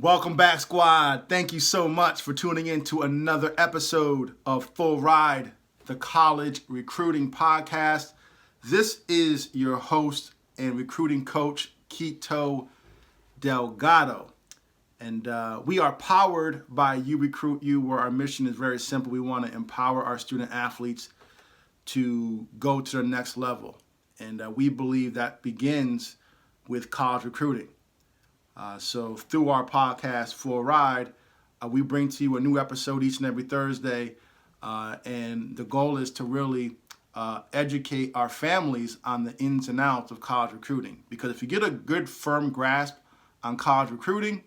Welcome back, squad. Thank you so much for tuning in to another episode of Full Ride, the college recruiting podcast. This is your host and recruiting coach, Quito Delgado. And we are powered by URECRUITU, where our mission is very simple. We want to empower our student athletes to go to the next level. And we believe that begins with college recruiting. So through our podcast, Full Ride, we bring to you a new episode each and every Thursday. And the goal is to really educate our families on the ins and outs of college recruiting. Because if you get a good, firm grasp on college recruiting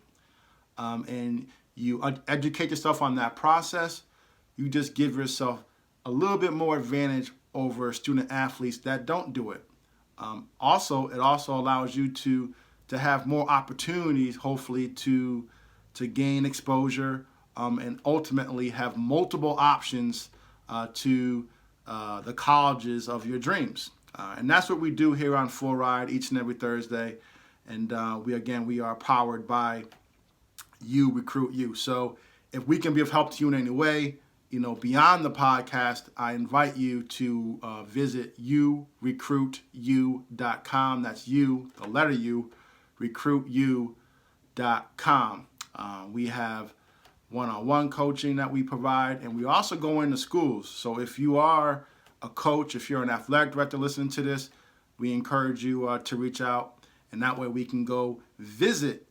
and you educate yourself on that process, you just give yourself a little bit more advantage over student athletes that don't do it. It also allows you to have more opportunities, hopefully, to gain exposure and ultimately have multiple options to the colleges of your dreams. And that's what we do here on Full Ride each and every Thursday. And we are powered by URECRUITU. So if we can be of help to you in any way, beyond the podcast, I invite you to visit URECRUITU.com. That's U, the letter U, recruitu.com. We have one-on-one coaching that we provide, and we also go into schools. So if you are a coach, if you're an athletic director listening to this, we encourage you to reach out, and that way we can go visit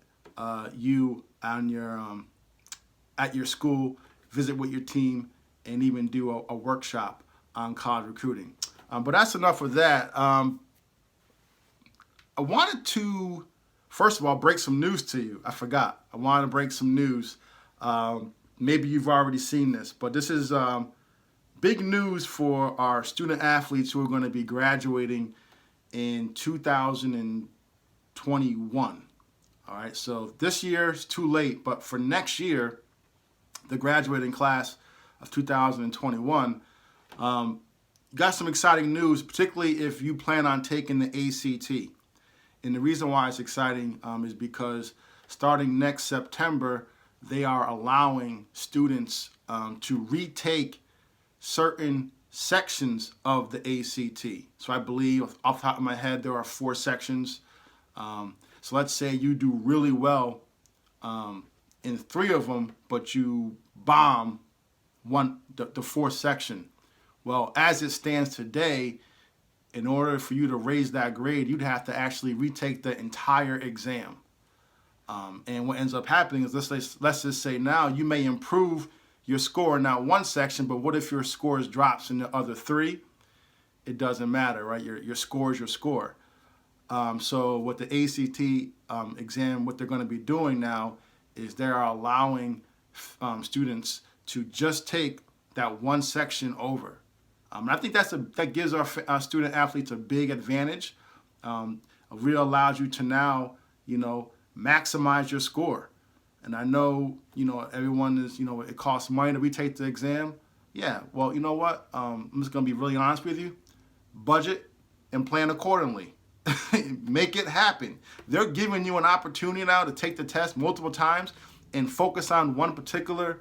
you on your at your school, visit with your team, and even do a workshop on college recruiting. But that's enough of that. I wanted to, first of all, break some news to you. I forgot. I wanted to break some news. Maybe you've already seen this, but this is big news for our student athletes who are going to be graduating in 2021. All right, so this year is too late, but for next year, the graduating class of 2021, got some exciting news, particularly if you plan on taking the ACT. And the reason why it's exciting is because starting next September, they are allowing students to retake certain sections of the ACT. So I believe, off the top of my head, there are 4 sections. So let's say you do really well in 3 of them, but you bomb the 4th section. Well, as it stands today, in order for you to raise that grade, you'd have to actually retake the entire exam. And what ends up happening is, let's just say now you may improve your score in that one section, but what if your score drops in the other 3? It doesn't matter, right? Your score is your score. So what the ACT exam, what they're going to be doing now is they are allowing students to just take that one section over. And I think that gives our student athletes a big advantage. It really allows you to now, maximize your score. And I know, everyone is, it costs money to retake the exam. Yeah, well, you know what? I'm just going to be really honest with you. Budget and plan accordingly. Make it happen. They're giving you an opportunity now to take the test multiple times and focus on one particular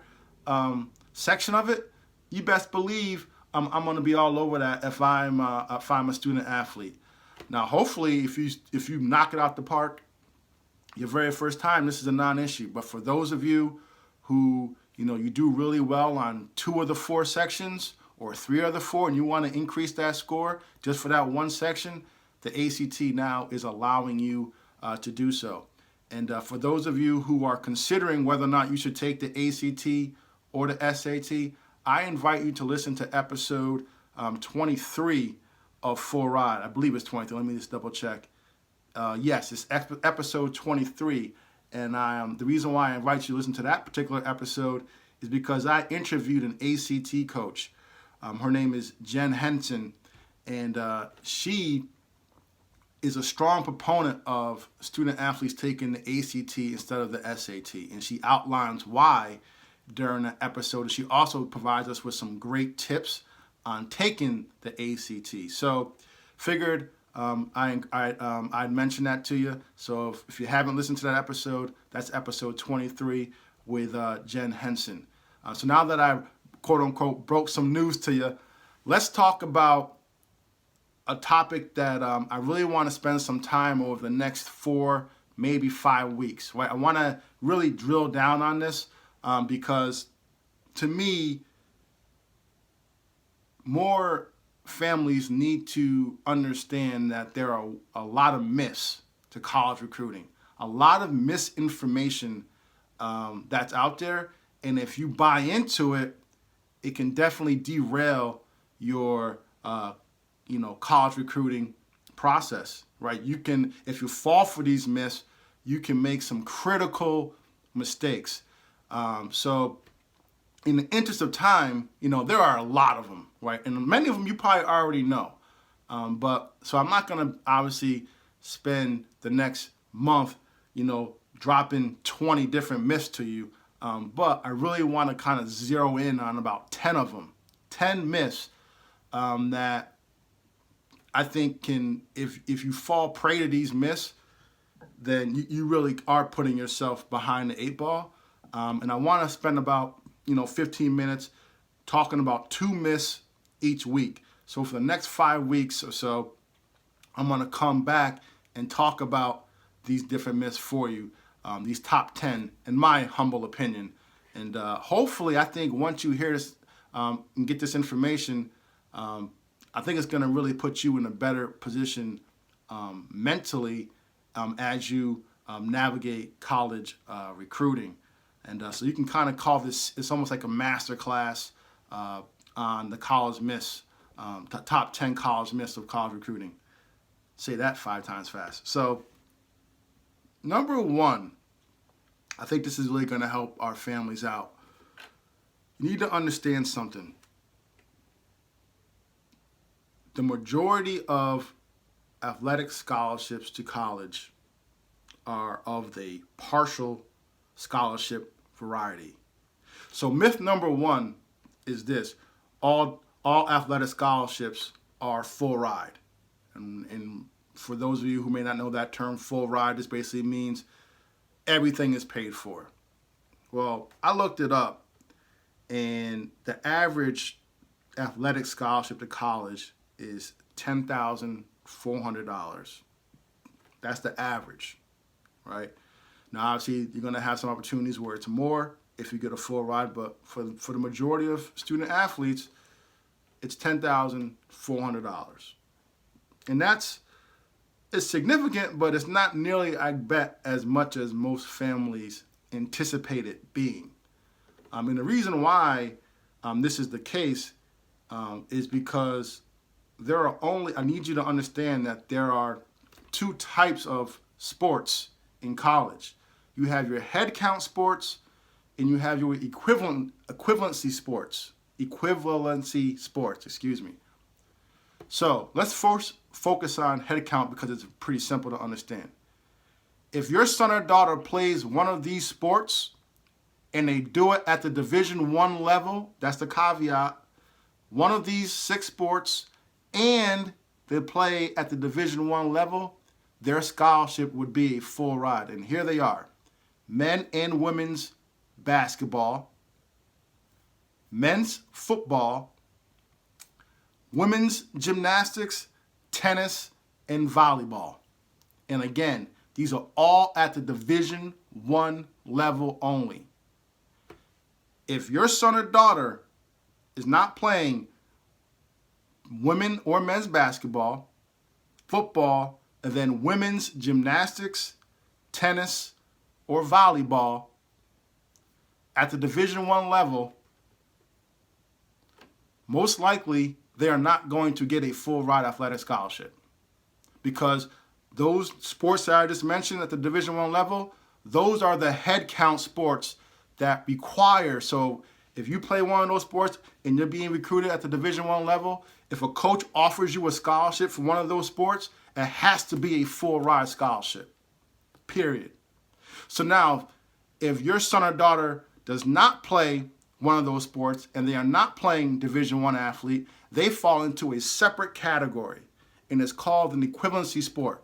section of it. You best believe I'm going to be all over that if I'm a student athlete. Now, hopefully, if you knock it out the park your very first time, this is a non-issue. But for those of you who you do really well on 2 of the 4 sections or 3 of the 4, and you want to increase that score just for that one section, the ACT now is allowing you to do so. And for those of you who are considering whether or not you should take the ACT or the SAT, I invite you to listen to episode 23 of Full Ride. I believe it's 23. Let me just double check. Yes, it's episode 23. And the reason why I invite you to listen to that particular episode is because I interviewed an ACT coach. Her name is Jen Henson, and she is a strong proponent of student athletes taking the ACT instead of the SAT. And she outlines why during that episode. She also provides us with some great tips on taking the ACT. So figured I'd mention that to you. So if you haven't listened to that episode, that's episode 23 with Jen Henson. So now that I've quote unquote broke some news to you, let's talk about a topic that I really want to spend some time over the next 4, maybe 5 weeks. Right? I want to really drill down on this because to me, more families need to understand that there are a lot of myths to college recruiting, a lot of misinformation that's out there. And if you buy into it, it can definitely derail your college recruiting process, right? You can, if you fall for these myths, you can make some critical mistakes. So in the interest of time, there are a lot of them, right? And many of them you probably already know. But so I'm not going to obviously spend the next month, dropping 20 different myths to you. But I really want to kind of zero in on about 10 of them, 10 myths that I think can, if you fall prey to these myths, then you really are putting yourself behind the 8 ball. And I want to spend about 15 minutes talking about 2 myths each week. So for the next 5 weeks or so, I'm going to come back and talk about these different myths for you, these top 10, in my humble opinion. And hopefully, I think once you hear this and get this information, I think it's going to really put you in a better position mentally as you navigate college recruiting. And so you can kind of call this, it's almost like a master class on the college myths, top 10 college myths of college recruiting. Say that 5 times fast. So number 1, I think this is really going to help our families out. You need to understand something. The majority of athletic scholarships to college are of the partial scholarship variety. So myth number 1 is this: all athletic scholarships are full ride. And for those of you who may not know that term, full ride, this basically means everything is paid for. Well, I looked it up, and the average athletic scholarship to college is $10,400. That's the average, right? Now, obviously, you're going to have some opportunities where it's more if you get a full ride, but for the majority of student athletes, it's $10,400. And it's significant, but it's not nearly, I bet, as much as most families anticipate it being. And the reason why this is the case is because I need you to understand that there are 2 types of sports in college. You have your head count sports and you have your equivalency sports, excuse me. So let's first focus on head count because it's pretty simple to understand. If your son or daughter plays one of these sports and they do it at the Division I level, that's the caveat, one of these 6 sports, and they play at the Division I level, their scholarship would be a full ride. And here they are: men and women's basketball, men's football, women's gymnastics, tennis, and volleyball. And again, these are all at the Division I level only. If your son or daughter is not playing women or men's basketball, football, and then women's gymnastics, tennis, or volleyball at the Division I level, most likely they are not going to get a full ride athletic scholarship, because those sports that I just mentioned at the Division I level, those are the head count sports that require. So if you play one of those sports and you're being recruited at the Division I level, if a coach offers you a scholarship for one of those sports, it has to be a full ride scholarship, period. So now, if your son or daughter does not play one of those sports and they are not playing Division I athlete, they fall into a separate category. and it's called an equivalency sport.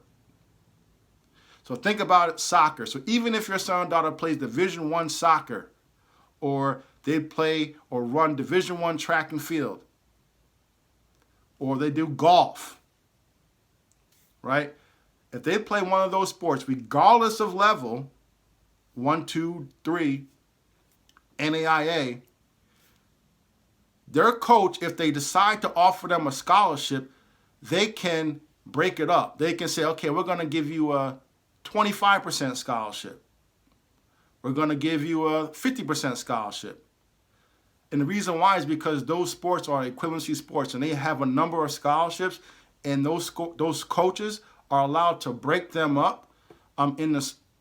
So think about it, soccer. So even if your son or daughter plays Division I soccer, or they play or run Division I track and field, or they do golf, right? If they play one of those sports, regardless of level, 1, 2, 3, NAIA, their coach, if they decide to offer them a scholarship, they can break it up. They can say, okay, we're going to give you a 25% scholarship. We're going to give you a 50% scholarship. And the reason why is because those sports are equivalency sports, and they have a number of scholarships, and those coaches are allowed to break them up and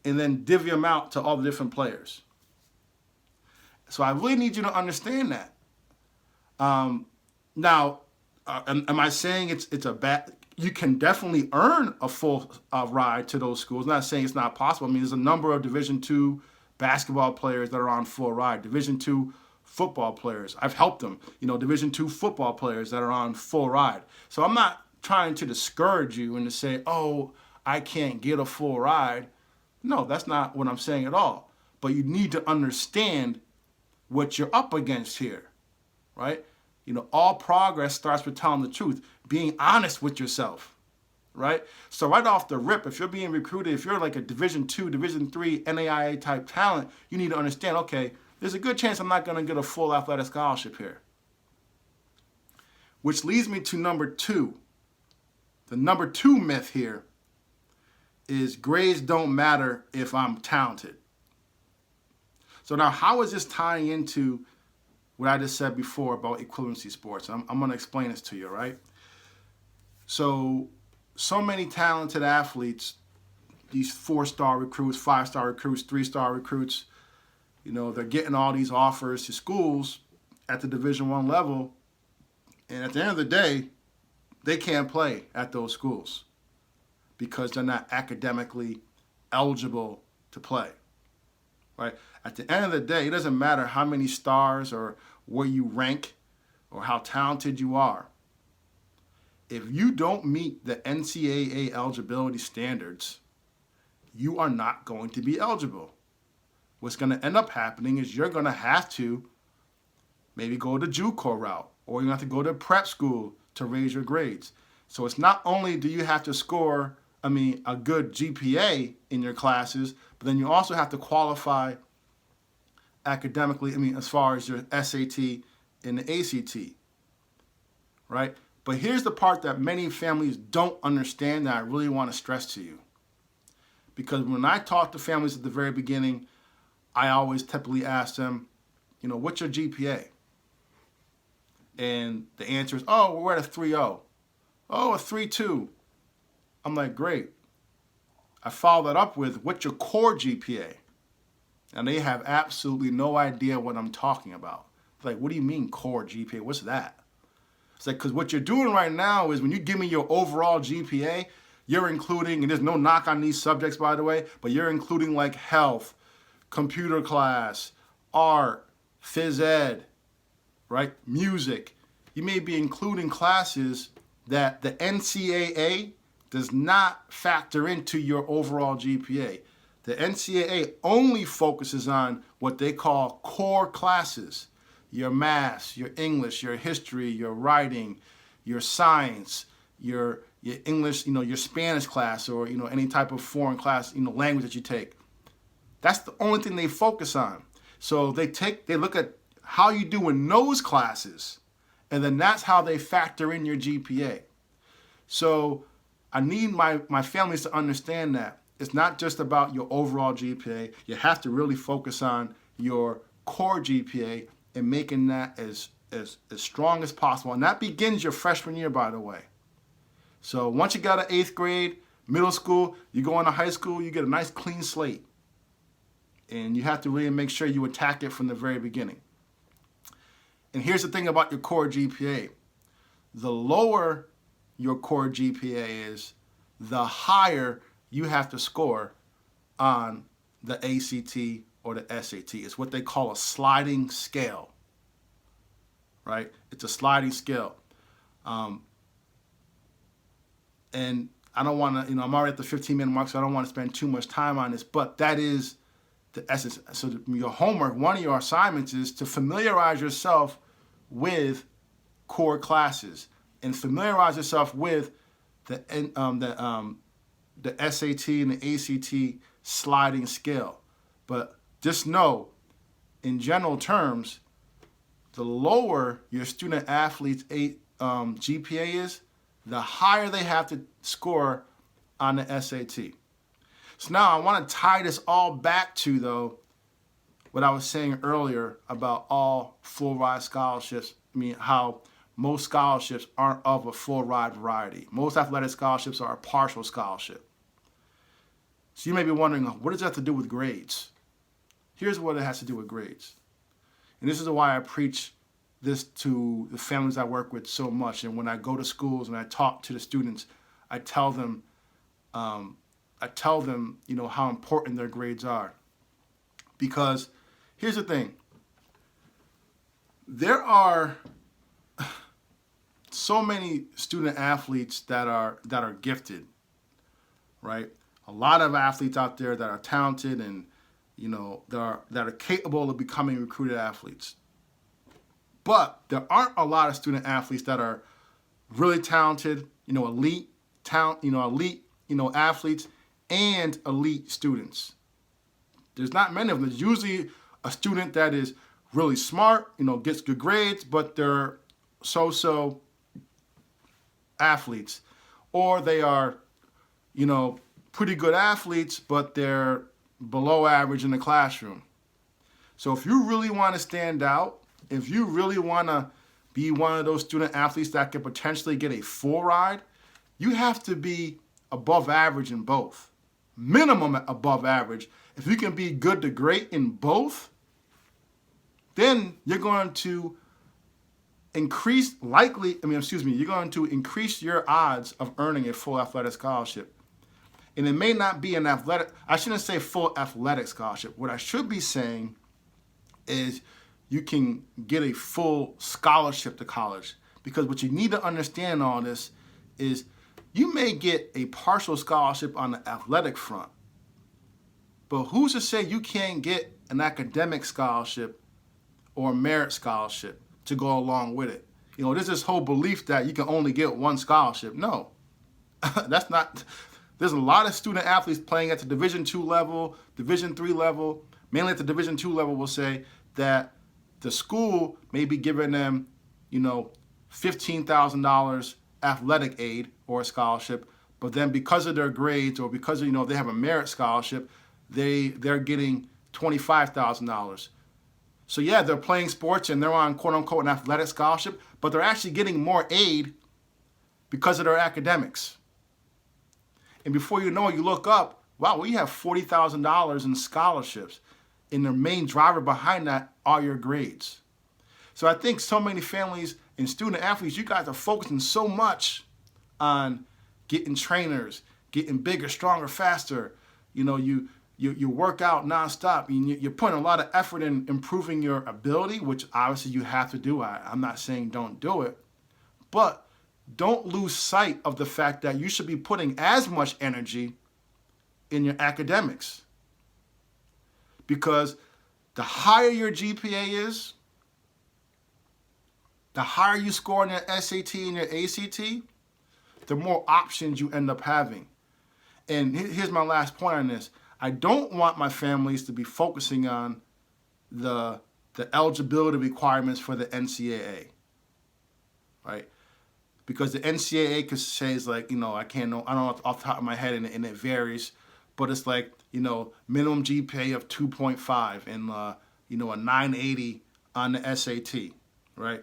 then divvy them out to all the different players. So I really need you to understand that. Now, am I saying it's a bad? You can definitely earn a full ride to those schools. I'm not saying it's not possible. I mean, there's a number of Division II basketball players that are on full ride. Division II football players, I've helped them. Division II football players that are on full ride. So I'm not trying to discourage you and to say, oh, I can't get a full ride. No, that's not what I'm saying at all. But you need to understand what you're up against here, right? All progress starts with telling the truth, being honest with yourself, right? So right off the rip, if you're being recruited, if you're like a Division II, Division III, NAIA type talent, you need to understand, okay, there's a good chance I'm not going to get a full athletic scholarship here. Which leads me to number 2. The number 2 myth here is grades don't matter if I'm talented. So now how is this tying into what I just said before about equivalency sports? I'm going to explain this to you, right? So many talented athletes, these 4-star recruits, 5-star recruits, 3-star recruits, they're getting all these offers to schools at the Division I level, and at the end of the day, they can't play at those schools because they're not academically eligible to play, right? At the end of the day, it doesn't matter how many stars or where you rank or how talented you are. If you don't meet the NCAA eligibility standards, you are not going to be eligible. What's going to end up happening is you're going to have to maybe go the JUCO route, or you have to go to prep school to raise your grades. So it's not only do you have to score, a good GPA in your classes, but then you also have to qualify academically, as far as your SAT and the ACT, right? But here's the part that many families don't understand that I really want to stress to you. Because when I talk to families at the very beginning, I always typically ask them, what's your GPA? And the answer is, oh, we're at a 3.0. Oh, a 3.2. I'm like, great. I follow that up with, what's your core GPA? And they have absolutely no idea what I'm talking about. It's like, what do you mean core GPA? What's that? It's like, because what you're doing right now is when you give me your overall GPA, you're including, and there's no knock on these subjects, by the way, but you're including like health, computer class, art, phys ed, right? Music. You may be including classes that the NCAA does not factor into your overall GPA. The NCAA only focuses on what they call core classes. Your math, your English, your history, your writing, your science, your English, your Spanish class, or any type of foreign class, language that you take. That's the only thing they focus on. So they look at how you do in those classes, and then that's how they factor in your GPA. So I need my families to understand that it's not just about your overall GPA. You have to really focus on your core GPA and making that as strong as possible. And that begins your freshman year, by the way. So once you got an 8th grade, middle school, you go into high school, you get a nice clean slate. And you have to really make sure you attack it from the very beginning. And here's the thing about your core GPA. The lower your core GPA is, the higher you have to score on the ACT or the SAT. It's what they call a sliding scale, right? It's a sliding scale. And I don't want to, I'm already at the 15-minute mark, so I don't want to spend too much time on this, but that is the essence. So your homework, one of your assignments is to familiarize yourself with core classes and familiarize yourself with the SAT and the ACT sliding scale. But just know, in general terms, the lower your student athlete's GPA is, the higher they have to score on the SAT. So now I want to tie this all back to, though, what I was saying earlier about all full ride scholarships. I mean, how most scholarships aren't of a full ride variety. Most athletic scholarships are a partial scholarship. So you may be wondering, what does that have to do with grades? Here's what it has to do with grades. And this is why I preach this to the families I work with so much. And when I go to schools and I talk to the students, I tell them, how important their grades are. Because here's the thing. There are so many student athletes that are gifted, right? A lot of athletes out there that are talented and that are capable of becoming recruited athletes. But there aren't a lot of student athletes that are really talented, elite athletes and elite students. There's not many of them. There's usually a student that is really smart, gets good grades, but they're so-so athletes. Or they are, pretty good athletes, but they're below average in the classroom. So if you really want to stand out, if you really want to be one of those student athletes that could potentially get a full ride, you have to be above average in both. Minimum above average. If you can be good to great in both, then you're going to increase your odds of earning a full athletic scholarship. And it may not be I shouldn't say full athletic scholarship. What I should be saying is you can get a full scholarship to college. Because what you need to understand all this is you may get a partial scholarship on the athletic front. But who's to say you can't get an academic scholarship or a merit scholarship to go along with it? There's this whole belief that you can only get one scholarship. No, that's not. There's a lot of student athletes playing at the Division II level, Division III level. Mainly at the Division II level, will say that the school may be giving them, $15,000 athletic aid or a scholarship, but then because of their grades or because of, they have a merit scholarship, they're getting $25,000. So yeah, they're playing sports and they're on quote unquote an athletic scholarship, but they're actually getting more aid because of their academics. And before you know it, you look up, wow, we have $40,000 in scholarships. And the main driver behind that are your grades. So I think so many families and student athletes, you guys are focusing so much on getting trainers, getting bigger, stronger, faster. You work out nonstop. You're putting a lot of effort in improving your ability, which obviously you have to do. I'm not saying don't do it. But don't lose sight of the fact that you should be putting as much energy in your academics. Because the higher your GPA is, the higher you score in your SAT and your ACT, the more options you end up having. And here's my last point on this. I don't want my families to be focusing on the eligibility requirements for the NCAA, right? Because the NCAA could say is like, I don't know off the top of my head, and it varies, but it's like, minimum GPA of 2.5 and, a 980 on the SAT, right?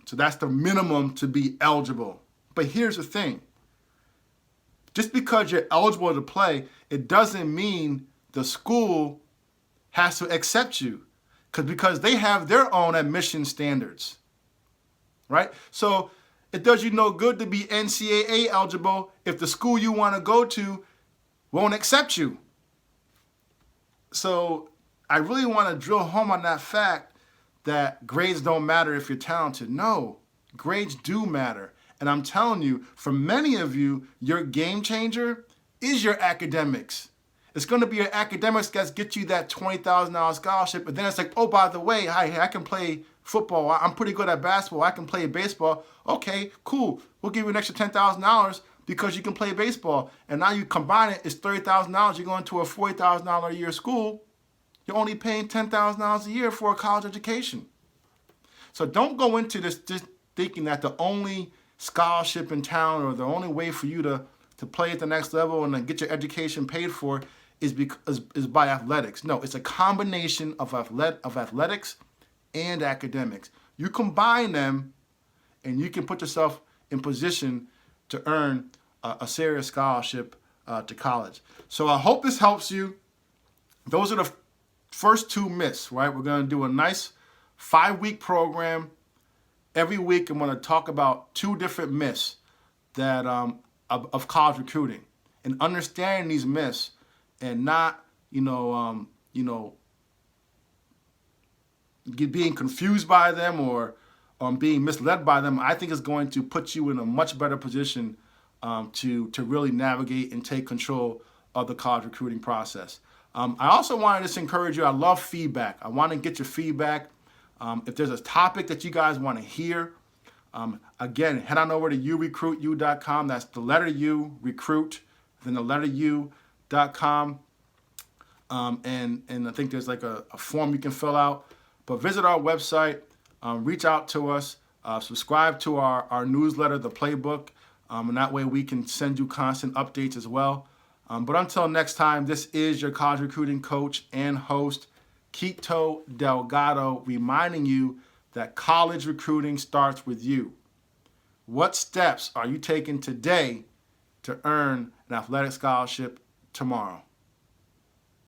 So that's the minimum to be eligible. But here's the thing. Just because you're eligible to play, it doesn't mean the school has to accept you because they have their own admission standards, right? So it does you no good to be NCAA eligible if the school you want to go to won't accept you. So I really want to drill home on that fact that grades don't matter if you're talented. No, grades do matter. And I'm telling you, for many of you, your game changer is your academics. It's going to be your academics that get you that $20,000 scholarship. And then it's like, oh, by the way, I can play football. I'm pretty good at basketball. I can play baseball. Okay, cool. We'll give you an extra $10,000 because you can play baseball. And now you combine it, it's $30,000. You're going to a $40,000 a year school. You're only paying $10,000 a year for a college education. So don't go into this just thinking that the only scholarship in town or the only way for you to play at the next level and then get your education paid for is by athletics. No, it's a combination of athletics and academics. You combine them and you can put yourself in position to earn a serious scholarship to college. So I hope this helps you. Those are the first two myths, right? We're going to do a nice 5-week program. Every week I'm going to talk about 2 different myths that of college recruiting, and understanding these myths and not being confused by them or being misled by them. I think is going to put you in a much better position to really navigate and take control of the college recruiting process. I also want to just encourage you. I love feedback. I want to get your feedback. If there's a topic that you guys want to hear, again, head on over to URECRUITU.com. That's the letter U, recruit, then the letter U.com. And I think there's like a form you can fill out. But visit our website, reach out to us, subscribe to our newsletter, The Playbook, and that way we can send you constant updates as well. But until next time, this is your college recruiting coach and host, Quito Delgado, reminding you that college recruiting starts with you. What steps are you taking today to earn an athletic scholarship tomorrow?